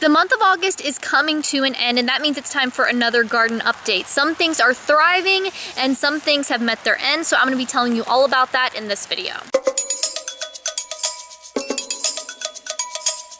The month of August is coming to an end, and that means it's time for another garden update. Some things are thriving and some things have met their end, so I'm going to be telling you all about that in this video.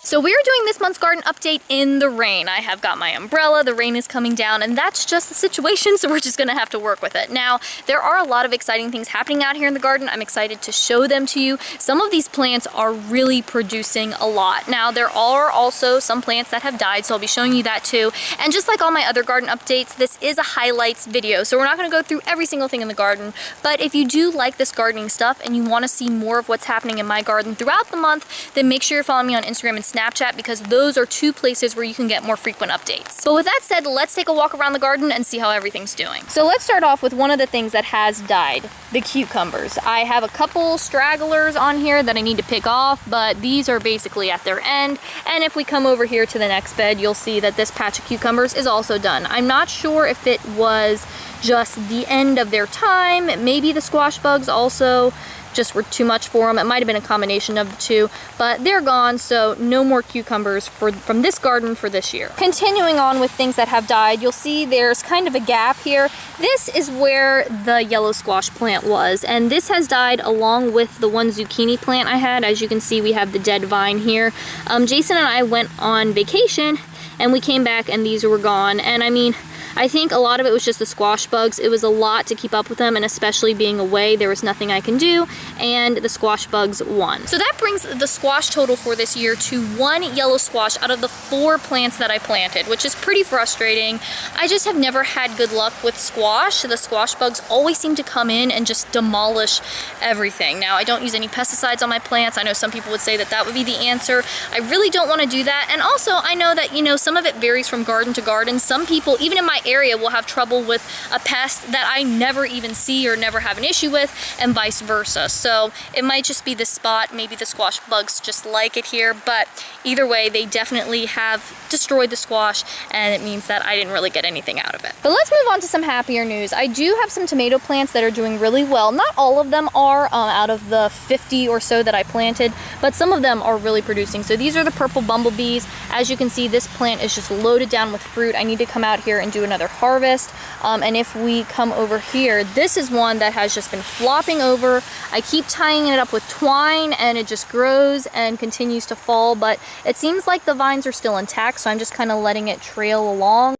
So we're doing this month's garden update in the rain. I have got my umbrella, the rain is coming down, and that's just the situation, so we're just gonna have to work with it. Now, there are a lot of exciting things happening out here in the garden. I'm excited to show them to you. Some of these plants are really producing a lot. Now, there are also some plants that have died, so I'll be showing you that too. And just like all my other garden updates, this is a highlights video, so we're not gonna go through every single thing in the garden, but if you do like this gardening stuff and you wanna see more of what's happening in my garden throughout the month, then make sure you're following me on Instagram and Snapchat, because those are two places where you can get more frequent updates. But with that said, let's take a walk around the garden and see how everything's doing. So let's start off with one of the things that has died, the cucumbers. I have a couple stragglers on here that I need to pick off, but these are basically at their end. And if we come over here to the next bed, you'll see that this patch of cucumbers is also done. I'm not sure if it was just the end of their time. Maybe the squash bugs also just were too much for them. It might have been a combination of the two, but they're gone, so no more cucumbers from this garden for this year. Continuing on with things that have died, you'll see there's kind of a gap here. This is where the yellow squash plant was, and this has died along with the one zucchini plant I had. As you can see, we have the dead vine here. Jason and I went on vacation, and we came back and these were gone, and I mean, I think a lot of it was just the squash bugs. It was a lot to keep up with them, and especially being away, there was nothing I can do, and the squash bugs won. So that brings the squash total for this year to 1 yellow squash out of the 4 plants that I planted, which is pretty frustrating. I just have never had good luck with squash. The squash bugs always seem to come in and just demolish everything. Now, I don't use any pesticides on my plants. I know some people would say that that would be the answer. I really don't want to do that, and also I know that, you know, some of it varies from garden to garden. Some people, even in my area, will have trouble with a pest that I never even see or never have an issue with, and vice versa. So it might just be this spot, maybe the squash bugs just like it here, but either way, they definitely have destroyed the squash, and it means that I didn't really get anything out of it. But let's move on to some happier news. I do have some tomato plants that are doing really well. Not all of them are, out of the 50 or so that I planted, but some of them are really producing. So these are the purple bumblebees. As you can see, this plant is just loaded down with fruit. I need to come out here and do another harvest. And if we come over here, this is one that has just been flopping over. I keep tying it up with twine and it just grows and continues to fall, but it seems like the vines are still intact, so I'm just kind of letting it trail along,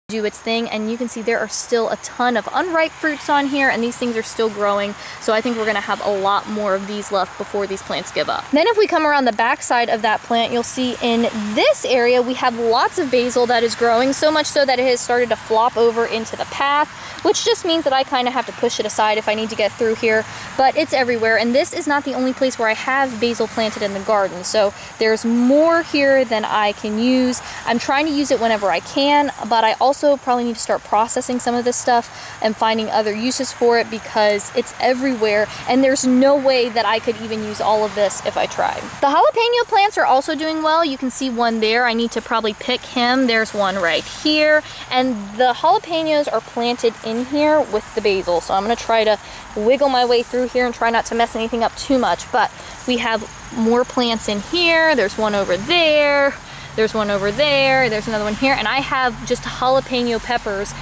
do its thing, and you can see there are still a ton of unripe fruits on here, and these things are still growing, so I think we're gonna have a lot more of these left before these plants give up. Then if we come around the back side of that plant, you'll see in this area we have lots of basil that is growing, so much so that it has started to flop over into the path, which just means that I kind of have to push it aside if I need to get through here, but it's everywhere, and this is not the only place where I have basil planted in the garden, so there's more here than I can use. I'm trying to use it whenever I can, but I also probably need to start processing some of this stuff and finding other uses for it, because it's everywhere and there's no way that I could even use all of this if I tried. The jalapeno plants are also doing well. You can see one there. I need to probably pick him. There's one right here, and the jalapenos are planted in here with the basil, so I'm going to try to wiggle my way through here and try not to mess anything up too much. But we have more plants in here. There's one over there. There's one over there, there's another one here, and I have just jalapeno peppers,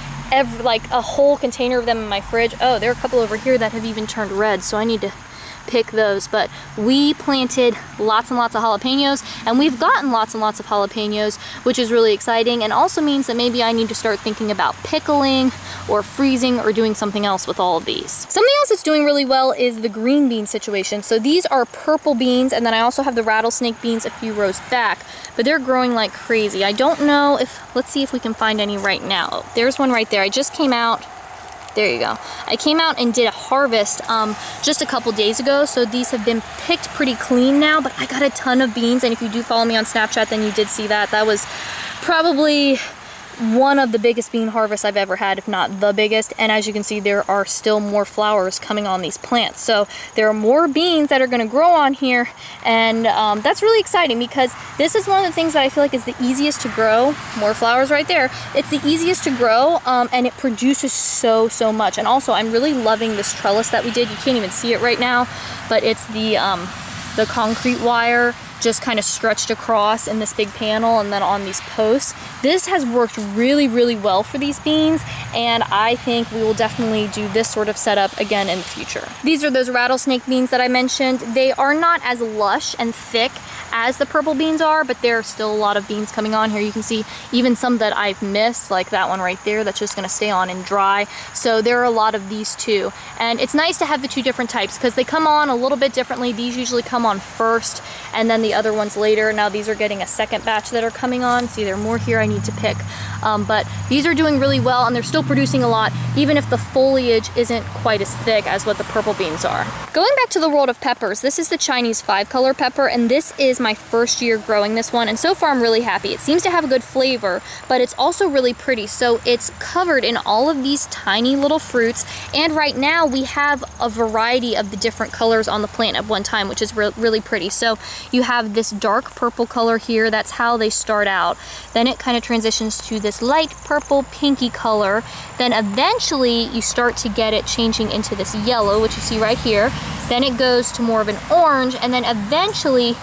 like a whole container of them in my fridge. Oh, there are a couple over here that have even turned red, so I need to pick those. But we planted lots and lots of jalapenos, and we've gotten lots and lots of jalapenos, which is really exciting, and also means that maybe I need to start thinking about pickling or freezing or doing something else with all of these. Something else that's doing really well is the green bean situation. So these are purple beans, and then I also have the rattlesnake beans a few rows back, but they're growing like crazy. I don't know if, let's see if we can find any right now. Oh, there's one right there. I just came out. There you go. I came out and did a harvest just a couple days ago, so these have been picked pretty clean now, but I got a ton of beans, and if you do follow me on Snapchat, then you did see that. That was probably one of the biggest bean harvests I've ever had, if not the biggest. And as you can see, there are still more flowers coming on these plants. So there are more beans that are going to grow on here, and that's really exciting, because this is one of the things that I feel like is the easiest to grow. More flowers right there. It's the easiest to grow, and it produces so much. And also, I'm really loving this trellis that we did. You can't even see it right now, but it's the concrete wire just kind of stretched across in this big panel and then on these posts. This has worked really, really well for these beans, and I think we will definitely do this sort of setup again in the future. These are those rattlesnake beans that I mentioned. They are not as lush and thick as the purple beans are, but there are still a lot of beans coming on here. You can see even some that I've missed, like that one right there, that's just gonna stay on and dry. So there are a lot of these too. And it's nice to have the two different types because they come on a little bit differently. These usually come on first and then the other ones later. Now these are getting a second batch that are coming on. See, there are more here I need to pick. But these are doing really well and they're still producing a lot, even if the foliage isn't quite as thick as what the purple beans are. Going back to the world of peppers, this is the Chinese 5-color pepper, and this is my first year growing this one, and so far I'm really happy. It seems to have a good flavor, but it's also really pretty. So it's covered in all of these tiny little fruits, and right now we have a variety of the different colors on the plant at one time, which is really pretty. So you have this dark purple color here, that's how they start out. Then it kind of transitions to this light purple pinky color. Then eventually you start to get it changing into this yellow, which you see right here. Then it goes to more of an orange, and then eventually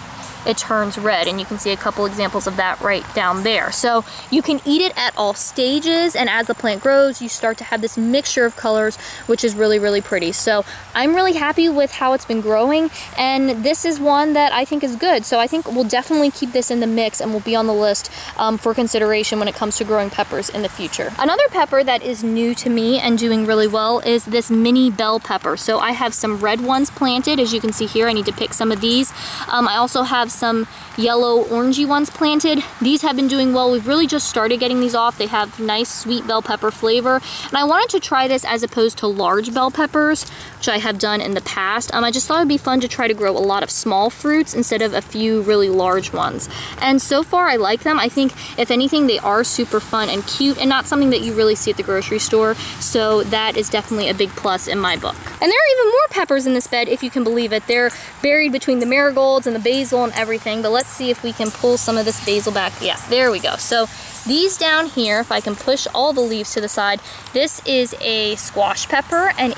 it turns red, and you can see a couple examples of that right down there. So you can eat it at all stages, and as the plant grows you start to have this mixture of colors, which is really, really pretty. So I'm really happy with how it's been growing, and this is one that I think is good. So I think we'll definitely keep this in the mix and will be on the list for consideration when it comes to growing peppers in the future. Another pepper that is new to me and doing really well is this mini bell pepper. So I have some red ones planted, as you can see here. I need to pick some of these. I also have some yellow orangey ones planted. These have been doing well. We've really just started getting these off. They have nice sweet bell pepper flavor, and I wanted to try this as opposed to large bell peppers, which I have done in the past. I just thought it'd be fun to try to grow a lot of small fruits instead of a few really large ones, and so far I like them. I think if anything they are super fun and cute and not something that you really see at the grocery store, so that is definitely a big plus in my book. And there are even more peppers in this bed, if you can believe it. They're buried between the marigolds and the basil and everything, but let's see if we can pull some of this basil back. Yeah, there we go. So these down here, if I can push all the leaves to the side, this is a squash pepper, and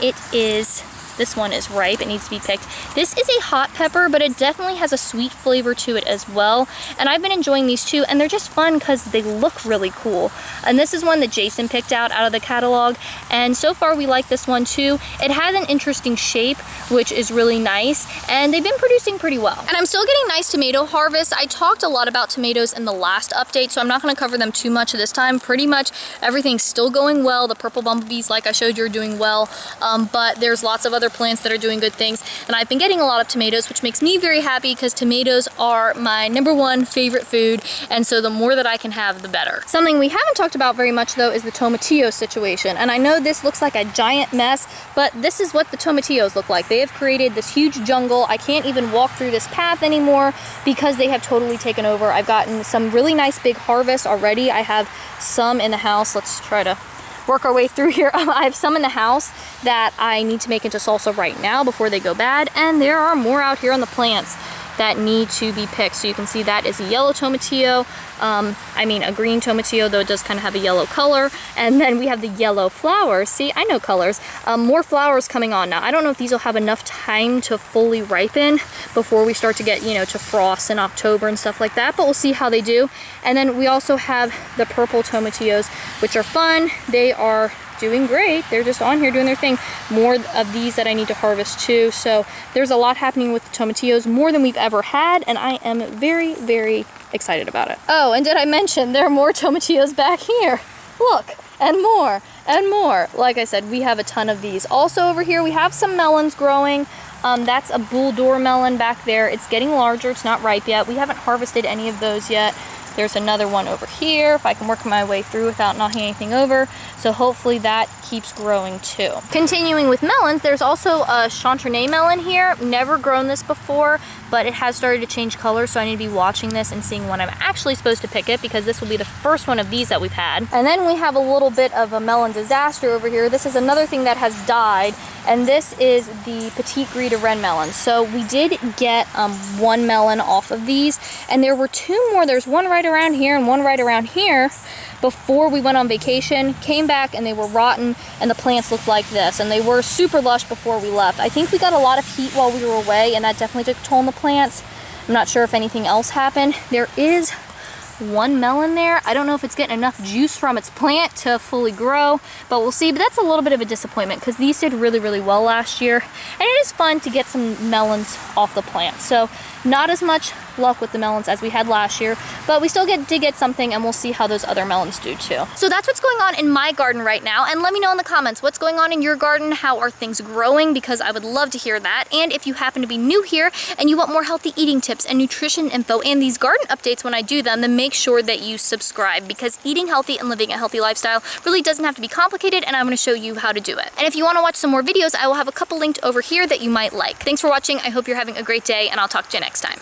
this one is ripe, it needs to be picked. This is a hot pepper, but it definitely has a sweet flavor to it as well. And I've been enjoying these too, and they're just fun because they look really cool. And this is one that Jason picked out of the catalog, and so far we like this one too. It has an interesting shape, which is really nice, and they've been producing pretty well. And I'm still getting nice tomato harvest. I talked a lot about tomatoes in the last update, so I'm not gonna cover them too much this time. Pretty much everything's still going well. The purple bumblebees, like I showed you, are doing well, but there's lots of other plants that are doing good things, and I've been getting a lot of tomatoes, which makes me very happy because tomatoes are my #1 favorite food, and so the more that I can have, the better. Something we haven't talked about very much though is the tomatillo situation, and I know this looks like a giant mess, but this is what the tomatillos look like. They have created this huge jungle. I can't even walk through this path anymore because they have totally taken over. I've gotten some really nice big harvests already. I have some in the house. Let's try to work our way through here. I have some in the house that I need to make into salsa right now before they go bad, and there are more out here on the plants that need to be picked. So you can see that is a yellow tomatillo, a green tomatillo, though it does kind of have a yellow color. And then we have the yellow flowers. See, I know colors. More flowers coming on now. I don't know if these will have enough time to fully ripen before we start to get, to frost in October and stuff like that, but we'll see how they do. And then we also have the purple tomatillos, which are fun. They are doing great. They're just on here doing their thing. More of these that I need to harvest too. So there's a lot happening with the tomatillos, more than we've ever had, and I am very, very excited about it. Oh, and did I mention there are more tomatillos back here? Look, and more, and more. Like I said, we have a ton of these. Also over here, we have some melons growing. That's a bulldor melon back there. It's getting larger. It's not ripe yet. We haven't harvested any of those yet. There's another one over here, if I can work my way through without knocking anything over. So hopefully that keeps growing too. Continuing with melons, there's also a Chantonnay melon here. Never grown this before, but it has started to change color, so I need to be watching this and seeing when I'm actually supposed to pick it, because this will be the first one of these that we've had. And then we have a little bit of a melon disaster over here. This is another thing that has died, and this is the Petite Grille de Rennes melon. So we did get one melon off of these, and there were two more. There's one right around here and one right around here before we went on vacation. Came back and they were rotten, and the plants looked like this, and they were super lush before we left. I think we got a lot of heat while we were away, and that definitely took a toll on the plants. I'm not sure if anything else happened. There is one melon there. I don't know if it's getting enough juice from its plant to fully grow, but we'll see. But that's a little bit of a disappointment because these did really, really well last year. And it is fun to get some melons off the plant. So not as much luck with the melons as we had last year, but we still did get something, and we'll see how those other melons do too. So that's what's going on in my garden right now. And let me know in the comments what's going on in your garden. How are things growing? Because I would love to hear that. And if you happen to be new here and you want more healthy eating tips and nutrition info and these garden updates when I do them, then make sure that you subscribe, because eating healthy and living a healthy lifestyle really doesn't have to be complicated, and I'm going to show you how to do it. And if you want to watch some more videos, I will have a couple linked over here that you might like. Thanks for watching. I hope you're having a great day, and I'll talk to you next time.